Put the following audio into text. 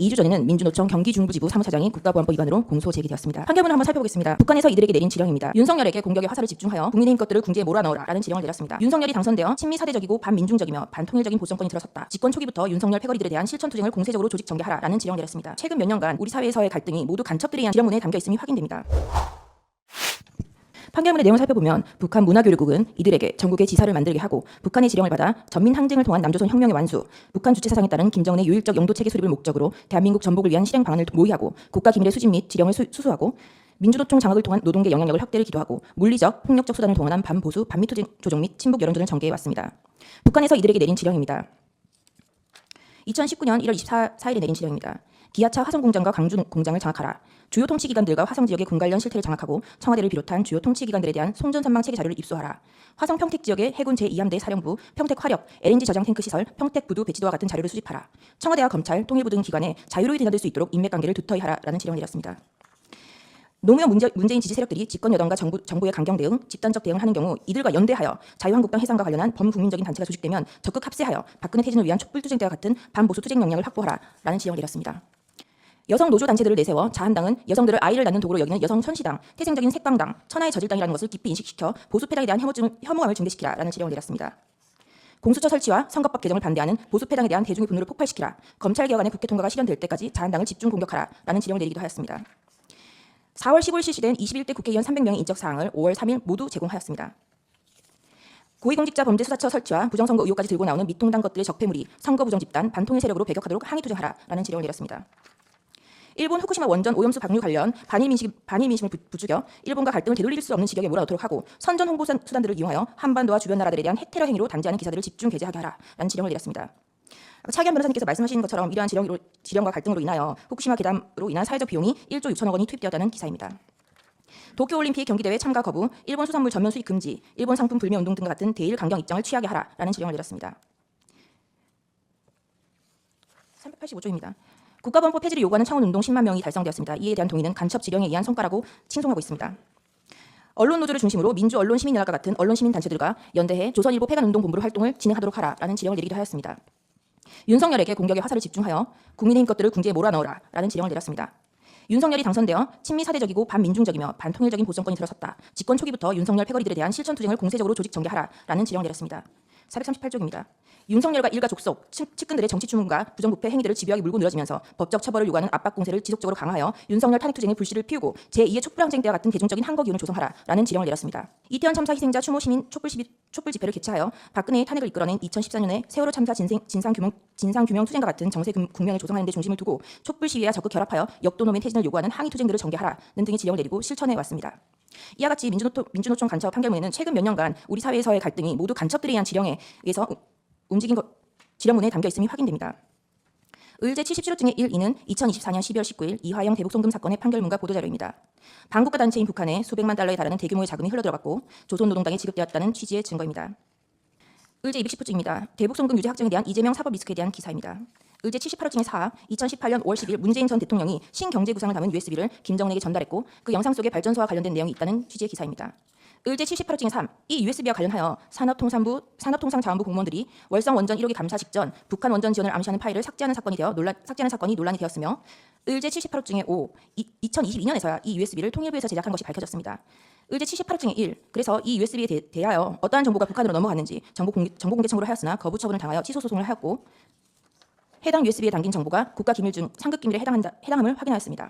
2주 전에는 민주노총 경기중부지부 사무차장이 국가보안법 위반으로 공소 제기되었습니다. 판결문을 한번 살펴보겠습니다. 북한에서 이들에게 내린 지령입니다. 윤석열에게 공격의 화살을 집중하여 국민의힘 것들을 궁지에 몰아넣으라라는 지령을 내렸습니다. 윤석열이 당선되어 친미 사대적이고 반민중적이며 반통일적인 보수정권이 들어섰다. 집권 초기부터 윤석열 패거리들에 대한 실천투쟁을 공세적으로 조직 전개하라라는 지령을 내렸습니다. 최근 몇 년간 우리 사회에서의 갈등이 모두 간첩들에 의한 지령문에 담겨 있음이 확인됩니다. 판결문의 내용을 살펴보면 북한 문화교육국은 이들에게 전국의 지사를 만들게 하고 북한의 지령을 받아 전민 항쟁을 통한 남조선 혁명의 완수, 북한 주체 사상에 따른 김정은의 유일적 영도체계 수립을 목적으로 대한민국 전복을 위한 실행 방안을 모의하고 국가 기밀의 수집 및 지령을 수수하고 민주노총 장악을 통한 노동계 영향력을 확대를 기도하고 물리적, 폭력적 수단을 동원한 반보수, 반미 조정 및 친북 여론전을 전개해 왔습니다. 북한에서 이들에게 내린 지령입니다. 2019년 1월 24일에 내린 지령입니다. 기아차 화성공장과 광주공장을 장악하라. 주요 통치기관들과 화성지역의 군 관련 실태를 장악하고 청와대를 비롯한 주요 통치기관들에 대한 송전선망 체계 자료를 입수하라. 화성 평택 지역의 해군 제2함대 사령부, 평택 화력, LNG 저장 탱크 시설, 평택 부두 배치도와 같은 자료를 수집하라. 청와대와 검찰, 통일부 등 기관에 자유로이 드나들 수 있도록 인맥관계를 두터이 하라라는 지령을 내렸습니다. 노무현 문재인 지지 세력들이 집권 여당과 정부의 강경 대응, 집단적 대응을 하는 경우 이들과 연대하여 자유한국당 해산과 관련한 범국민적인 단체가 조직되면 적극 합세하여 박근혜 퇴진을 위한 촛불투쟁 때와 같은 반보수 투쟁 역량을 확보하라라는 지령을 내렸습니다. 여성 노조 단체들을 내세워 자한당은 여성들을 아이를 낳는 도구로 여기는 여성 천시당, 태생적인 색방당, 천하의 저질당이라는 것을 깊이 인식시켜 보수패당에 대한 혐오감을 증대시키라라는 지령을 내렸습니다. 공수처 설치와 선거법 개정을 반대하는 보수패당에 대한 대중의 분노를 폭발시키라. 검찰 개혁안의 국회 통과가 실현될 때까지 자한당을 집중 공격하라라는 지령을 내리기도 하였습니다. 4월 15일 실시된 21대 국회의원 300명의 인적 사항을 5월 3일 모두 제공하였습니다. 고위공직자 범죄수사처 설치와 부정선거 의혹까지 들고 나오는 미통당 것들의 적폐무리, 선거부정집단, 반통일 세력으로 배격하도록 항의투쟁하라라는 지령을 내렸습니다. 일본 후쿠시마 원전 오염수 방류 관련 반일 민심을 부추겨 일본과 갈등을 되돌릴 수 없는 지경에 몰아넣도록 하고 선전 홍보 수단들을 이용하여 한반도와 주변 나라들에 대한 핵테러 행위로 단죄하는 기사들을 집중 게재하게 하라라는 지령을 내렸습니다. 차기한 변호사님께서 말씀하신 것처럼 이러한 지령과 갈등으로 인하여 후쿠시마 괴담으로 인한 사회적 비용이 1조 6천억 원이 투입되었다는 기사입니다. 도쿄올림픽 경기대회 참가 거부, 일본 수산물 전면 수입 금지, 일본 상품 불매 운동 등과 같은 대일 강경 입장을 취하게 하라라는 지령을 내렸습니다. 385조입니다. 국가보안법 폐지를 요구하는 청원운동 10만 명이 달성되었습니다. 이에 대한 동의는 간첩 지령에 의한 성과라고 칭송하고 있습니다. 언론 노조를 중심으로 민주 언론 시민연합과 같은 언론 시민 단체들과 연대해 조선일보 폐간운동본부로 활동을 진행하도록 하라라는 지령을 내리기도 하였습니다. 윤석열에게 공격의 화살을 집중하여 국민의힘 것들을 궁지에 몰아넣으라라는 지령을 내렸습니다. 윤석열이 당선되어 친미 사대적이고 반민중적이며 반통일적인 보수정권이 들어섰다. 집권 초기부터 윤석열 패거리들에 대한 실천투쟁을 공세적으로 조직 전개하라라는 지령을 내렸습니다. 438조입니다. 윤석열과 일가 족속, 측근들의 정치추문과 부정부패 행위들을 집요하게 물고 늘어지면서 법적 처벌을 요구하는 압박 공세를 지속적으로 강화하여 윤석열 탄핵투쟁의 불씨를 피우고 제2의 촛불항쟁 때와 같은 대중적인 항거 기운을 조성하라라는 지령을 내렸습니다. 이태원 참사 희생자 추모 시민 촛불 집회를 개최하여 박근혜의 탄핵을 이끌어낸 2014년에 세월호 참사 진상규명 투쟁과 같은 정세 국면을 조성하는 데 중심을 두고 촛불 시위와 적극 결합하여 역도노민 퇴진을 요구하는 항의 투쟁들을 전개하라는 등의 지령을 내리고 실천해 왔습니다. 이와 같이 민주노총 간첩 판결문에는 최근 몇 년간 우리 사회에서의 갈등이 모두 간첩들에 의한 지령에 의해서 움직인 지령문에 담겨 있음이 확인됩니다. 의제 77호 중에 1, 2는 2024년 12월 19일 이화영 대북송금 사건의 판결문과 보도자료입니다. 반국가 단체인 북한에 수백만 달러에 달하는 대규모의 자금이 흘러들어갔고 조선노동당에 지급되었다는 취지의 증거입니다. 의제 219조입니다. 대북송금 유죄 확정에 대한 이재명 사법 리스크에 대한 기사입니다. 의제 78호 중에 4, 2018년 5월 10일 문재인 전 대통령이 신경제구상을 담은 USB를 김정은에게 전달했고 그 영상 속에 발전소와 관련된 내용이 있다는 취지의 기사입니다. 의제 78호 중에 3, 이 USB와 관련하여 산업통상자원부 공무원들이 월성 원전 1호기 감사 직전 북한 원전 지원을 암시하는 파일을 삭제하는 사건이 논란이 되었으며 의제 78호 중에 5, 2022년에서야 이 USB를 통일부에서 제작한 것이 밝혀졌습니다. 의제 78호 중에 1, 그래서 이 USB에 대하여 어떠한 정보가 북한으로 넘어갔는지 정보공개 청구를 하였으나 거부 처분을 당하여 취소 소송을 하였고 해당 USB에 담긴 정보가 국가기밀 중 상급기밀에 해당함을 확인하였습니다.